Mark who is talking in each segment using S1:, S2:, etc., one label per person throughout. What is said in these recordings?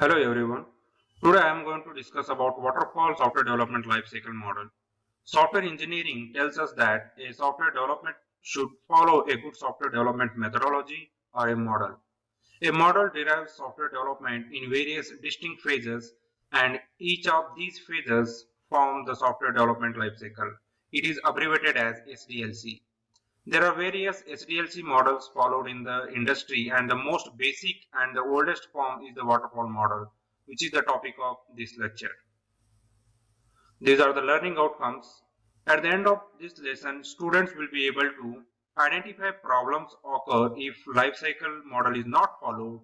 S1: Hello everyone. Today I am going to discuss about Waterfall software development lifecycle model. Software engineering tells us that a software development should follow a good software development methodology or a model. A model derives software development in various distinct phases, and each of these phases form the software development lifecycle. It is abbreviated as SDLC. There are various SDLC models followed in the industry, and the most basic and the oldest form is the waterfall model, which is the topic of this lecture. These are the learning outcomes. At the end of this lesson, students will be able to identify problems occur if life cycle model is not followed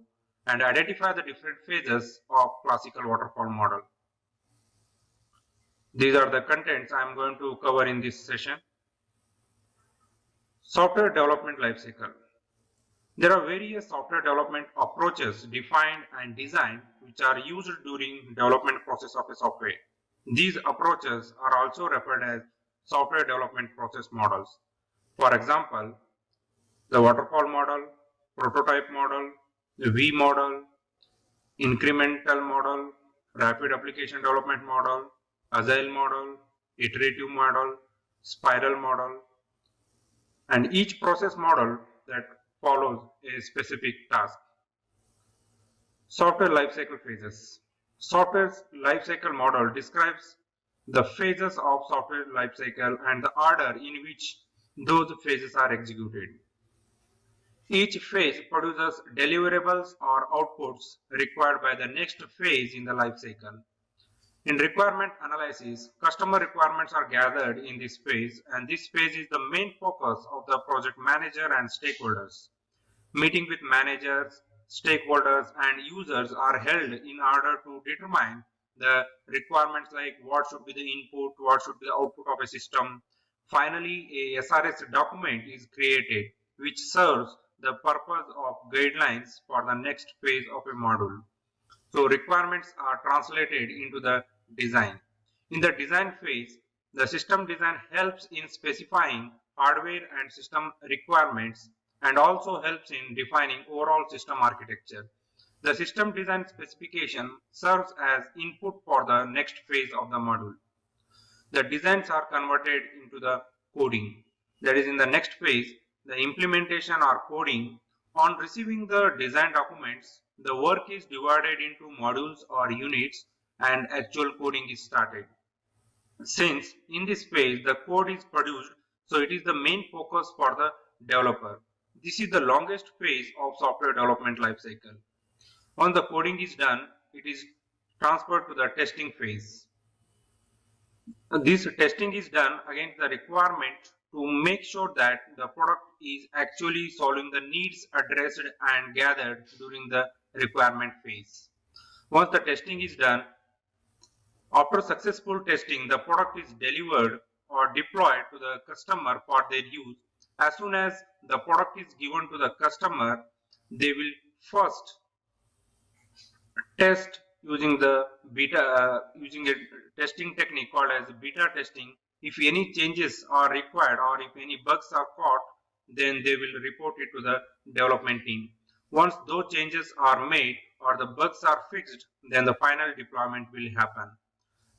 S1: and identify the different phases of classical waterfall model. These are the contents I am going to cover in this session. Software development lifecycle. There are various software development approaches defined and designed which are used during development process of a software. These approaches are also referred as software development process models. For example, the waterfall model, prototype model, the V model, incremental model, rapid application development model, agile model, iterative model, spiral model, and each process model that follows a specific task. Software lifecycle phases. Software's lifecycle model describes the phases of software lifecycle and the order in which those phases are executed. Each phase produces deliverables or outputs required by the next phase in the lifecycle. In requirement analysis, customer requirements are gathered in this phase, and this phase is the main focus of the project manager and stakeholders. Meeting with managers, stakeholders, and users are held in order to determine the requirements like what should be the input, what should be the output of a system. Finally, a SRS document is created which serves the purpose of guidelines for the next phase of a module. So requirements are translated into the design. In the design phase, the system design helps in specifying hardware and system requirements and also helps in defining overall system architecture. The system design specification serves as input for the next phase of the module. The designs are converted into the coding. That is, in the next phase, the implementation or coding. On receiving the design documents, the work is divided into modules or units and actual coding is started. Since in this phase the code is produced, so it is the main focus for the developer. This is the longest phase of software development lifecycle. Once the coding is done, it is transferred to the testing phase. This testing is done against the requirement to make sure that the product is actually solving the needs addressed and gathered during the requirement phase. Once the testing is done, after successful testing, the product is delivered or deployed to the customer for their use. As soon as the product is given to the customer, they will first test using the using a testing technique called as beta testing. If any changes are required or if any bugs are caught, then they will report it to the development team. Once those changes are made or the bugs are fixed, then the final deployment will happen.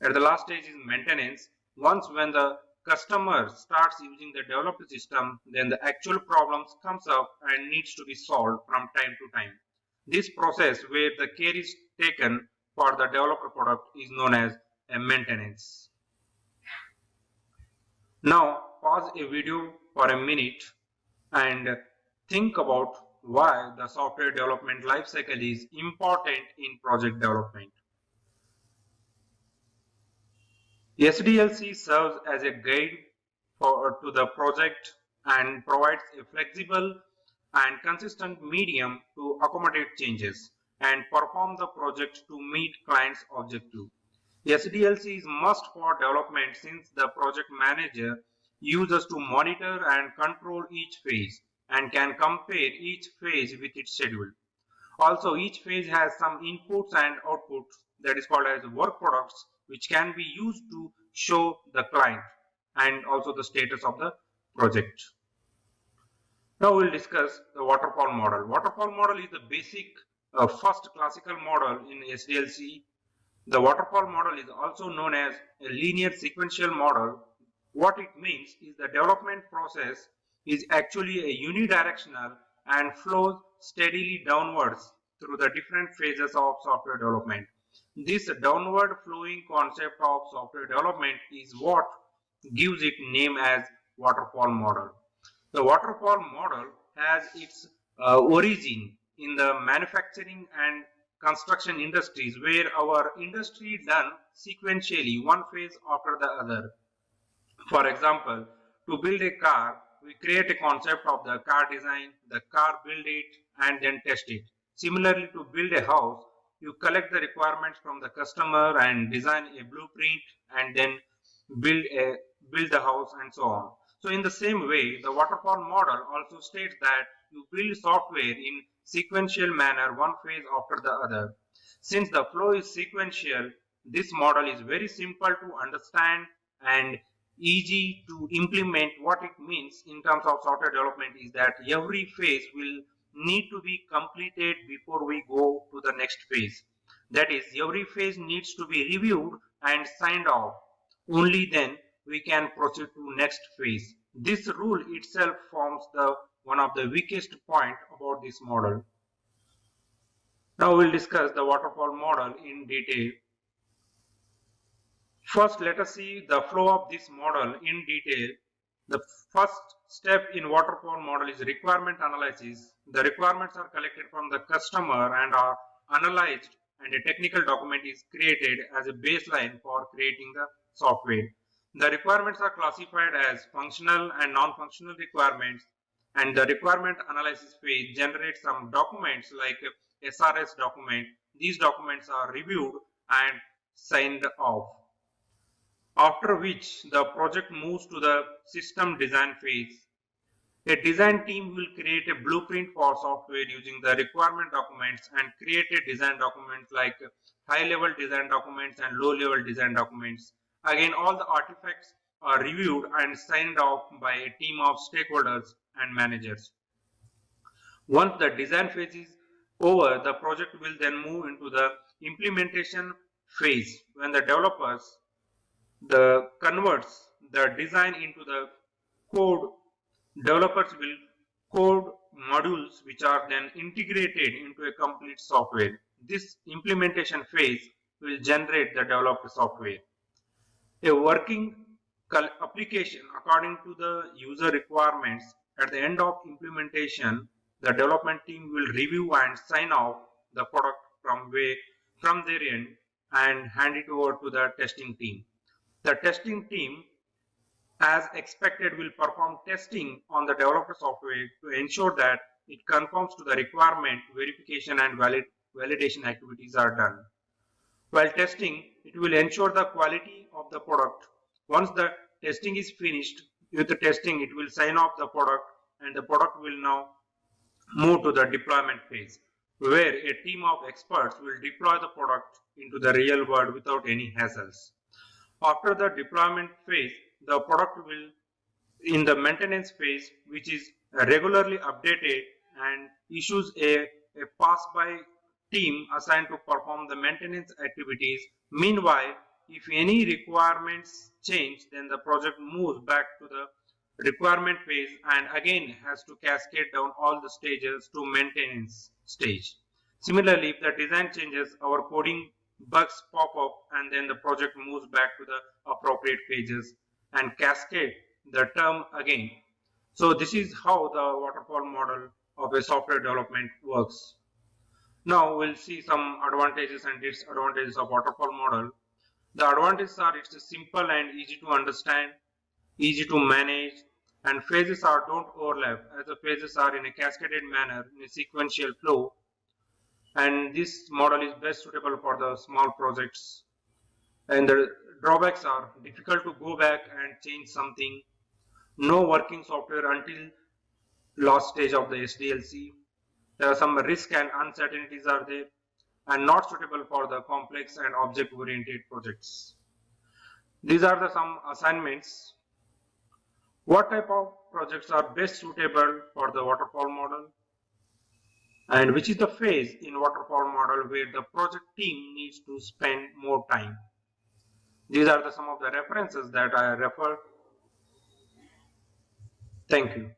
S1: At the last stage is maintenance. Once when the customer starts using the developed system, then the actual problems comes up and needs to be solved from time to time. This process where the care is taken for the developed product is known as a maintenance. Now pause a video for a minute and think about why the software development lifecycle is important in project development. SDLC serves as a guide to the project and provides a flexible and consistent medium to accommodate changes and perform the project to meet client's objective. SDLC is must for development since the project manager uses to monitor and control each phase and can compare each phase with its schedule. Also, each phase has some inputs and outputs that is called as work products which can be used to show the client and also the status of the project. Now we will discuss the waterfall model. Waterfall model is the basic a first classical model in SDLC. The waterfall model is also known as a linear sequential model. What it means is the development process is actually a unidirectional and flows steadily downwards through the different phases of software development. This downward flowing concept of software development is what gives it name as waterfall model. The waterfall model has its origin in the manufacturing and construction industries where our industry done sequentially one phase after the other. For example, to build a car, we create a concept of the car design, the car build it and then test it. Similarly, to build a house, you collect the requirements from the customer and design a blueprint and then build a build the house and so on. So in the same way, the waterfall model also states that you build software in sequential manner one phase after the other. Since the flow is sequential, this model is very simple to understand and easy to implement. What it means in terms of software development is that every phase will need to be completed before we go to the next phase. That is, every phase needs to be reviewed and signed off. Only then we can proceed to next phase. This rule itself forms the one of the weakest point about this model. Now we'll discuss the waterfall model in detail. First, let us see the flow of this model in detail. The first step in waterfall model is requirement analysis. The requirements are collected from the customer and are analyzed, and a technical document is created as a baseline for creating the software. The requirements are classified as functional and non-functional requirements, and the requirement analysis phase generates some documents like SRS document. These documents are reviewed and signed off, after which the project moves to the system design phase. A design team will create a blueprint for software using the requirement documents and create a design document like high level design documents and low level design documents. Again, all the artifacts are reviewed and signed off by a team of stakeholders and managers. Once the design phase is over, the project will then move into the implementation phase when the developers the converts the design into the code. Developers will code modules which are then integrated into a complete software. This implementation phase will generate the developed software. A working application according to the user requirements. At the end of implementation, the development team will review and sign off the product from their end and hand it over to the testing team. The testing team, as expected, will perform testing on the developed software to ensure that it conforms to the requirement. Verification and validation activities are done. While testing, it will ensure the quality of the product. Once the testing is finished, with the testing, it will sign off the product and the product will now move to the deployment phase, where a team of experts will deploy the product into the real world without any hassles. After the deployment phase, the product will in the maintenance phase, which is regularly updated and issues a pass-by team assigned to perform the maintenance activities. Meanwhile, if any requirements change, then the project moves back to the requirement phase and again has to cascade down all the stages to maintenance stage. Similarly, if the design changes, our coding bugs pop up and then the project moves back to the appropriate phases and cascade the term again. So this is how the waterfall model of a software development works. Now we'll see some advantages and disadvantages of waterfall model. The advantages are it's simple and easy to understand, easy to manage, and phases are don't overlap as the phases are in a cascaded manner in a sequential flow, and this model is best suitable for the small projects. And the drawbacks are difficult to go back and change something, no working software until last stage of the SDLC. There are some risk and uncertainties are there and not suitable for the complex and object oriented projects. These are the some assignments. What type of projects are best suitable for the waterfall model? and which is the phase in waterfall model where the project team needs to spend more time. These are some of the references that I refer. Thank you.